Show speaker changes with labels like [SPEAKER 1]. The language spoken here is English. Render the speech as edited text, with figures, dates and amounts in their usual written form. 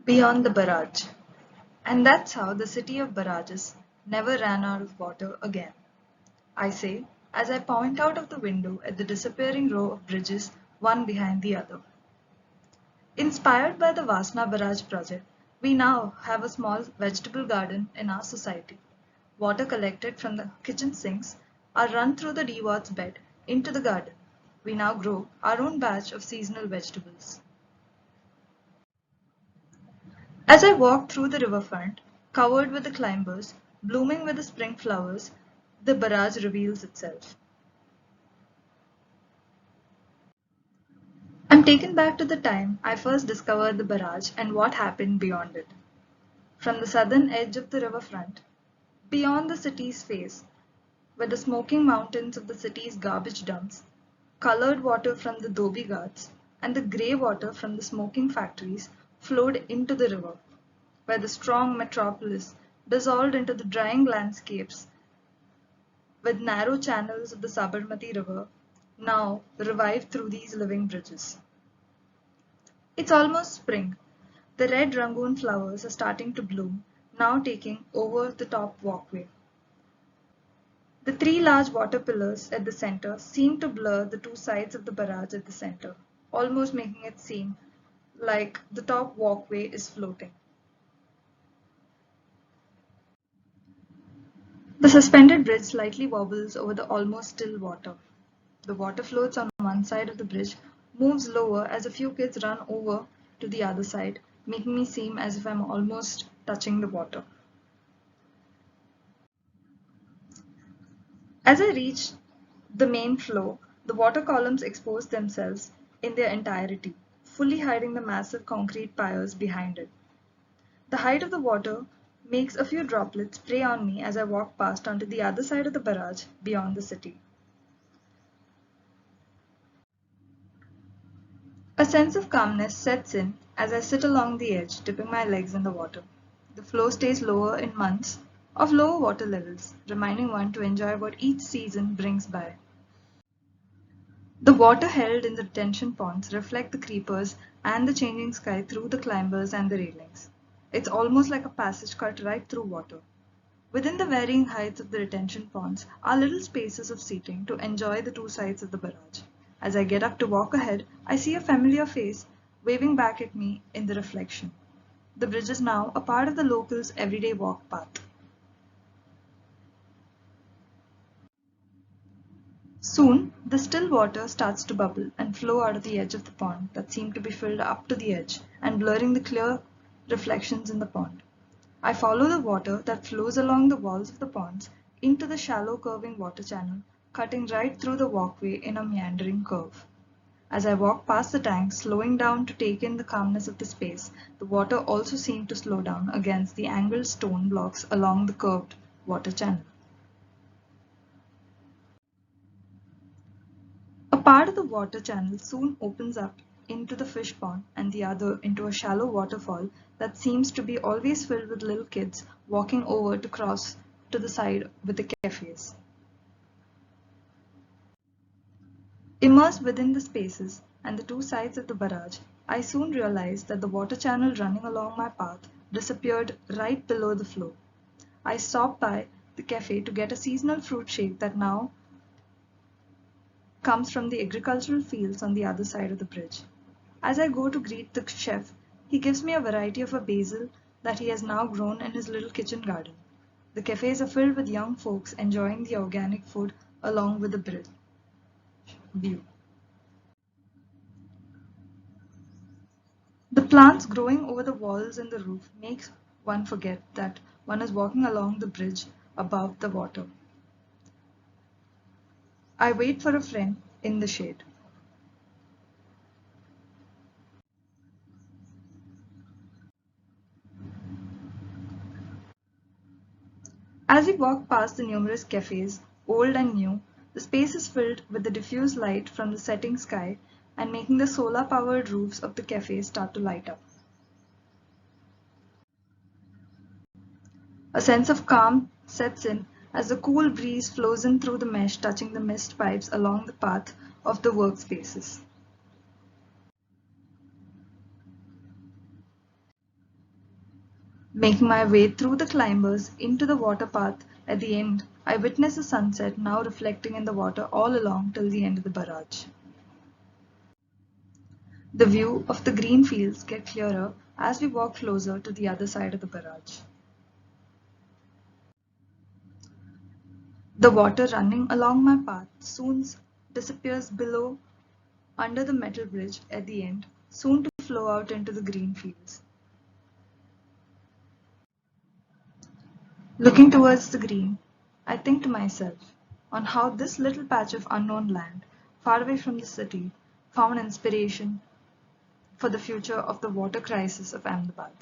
[SPEAKER 1] Beyond the barrage. And that's how the city of barrages never ran out of water again. I say, as I point out of the window at the disappearing row of bridges, one behind the other. Inspired by the Vasna barrage project, we now have a small vegetable garden in our society. Water collected from the kitchen sinks are run through the dewards bed into the garden. We now grow our own batch of seasonal vegetables. As I walk through the riverfront, covered with the climbers, blooming with the spring flowers, the barrage reveals itself. I'm taken back to the time I first discovered the barrage and what happened beyond it. From the southern edge of the riverfront, beyond the city's face, where the smoking mountains of the city's garbage dumps, colored water from the Dhobi Ghats, and the grey water from the smoking factories flowed into the river, where the strong metropolis dissolved into the drying landscapes with narrow channels of the Sabarmati river now revived through these living bridges. It's almost spring. The red rangoon flowers are starting to bloom, now taking over the top walkway. The three large water pillars at the center seem to blur the two sides of the barrage at the center, almost making it seem like the top walkway is floating. The suspended bridge slightly wobbles over the almost still water. The water floats on one side of the bridge, moves lower as a few kids run over to the other side, making me seem as if I'm almost touching the water. As I reach the main flow, the water columns expose themselves in their entirety, fully hiding the massive concrete piers behind it. The height of the water makes a few droplets spray on me as I walk past onto the other side of the barrage beyond the city. A sense of calmness sets in as I sit along the edge, dipping my legs in the water. The flow stays lower in months of lower water levels, reminding one to enjoy what each season brings by. The water held in the retention ponds reflect the creepers and the changing sky through the climbers and the railings. It's almost like a passage cut right through water. Within the varying heights of the retention ponds are little spaces of seating to enjoy the two sides of the barrage. As I get up to walk ahead, I see a familiar face waving back at me in the reflection. The bridge is now a part of the locals' everyday walk path. Soon, the still water starts to bubble and flow out of the edge of the pond that seemed to be filled up to the edge and blurring the clear reflections in the pond. I follow the water that flows along the walls of the ponds into the shallow curving water channel, cutting right through the walkway in a meandering curve. As I walk past the tank, slowing down to take in the calmness of the space, the water also seemed to slow down against the angled stone blocks along the curved water channel. A part of the water channel soon opens up into the fish pond and the other into a shallow waterfall that seems to be always filled with little kids walking over to cross to the side with the cafes. Immersed within the spaces and the two sides of the barrage, I soon realized that the water channel running along my path disappeared right below the flow. I stopped by the cafe to get a seasonal fruit shake that now comes from the agricultural fields on the other side of the bridge. As I go to greet the chef, he gives me a variety of a basil that he has now grown in his little kitchen garden. The cafes are filled with young folks enjoying the organic food along with the bridge view. The plants growing over the walls and the roof makes one forget that one is walking along the bridge above the water. I wait for a friend in the shade. As we walk past the numerous cafes, old and new, the space is filled with the diffuse light from the setting sky and making the solar-powered roofs of the cafes start to light up. A sense of calm sets in as the cool breeze flows in through the mesh, touching the mist pipes along the path of the workspaces. Making my way through the climbers into the water path at the end, I witness the sunset now reflecting in the water all along till the end of the barrage. The view of the green fields get clearer as we walk closer to the other side of the barrage. The water running along my path soon disappears below under the metal bridge at the end, soon to flow out into the green fields. Looking towards the green, I think to myself on how this little patch of unknown land, far away from the city, found inspiration for the future of the water crisis of Ahmedabad.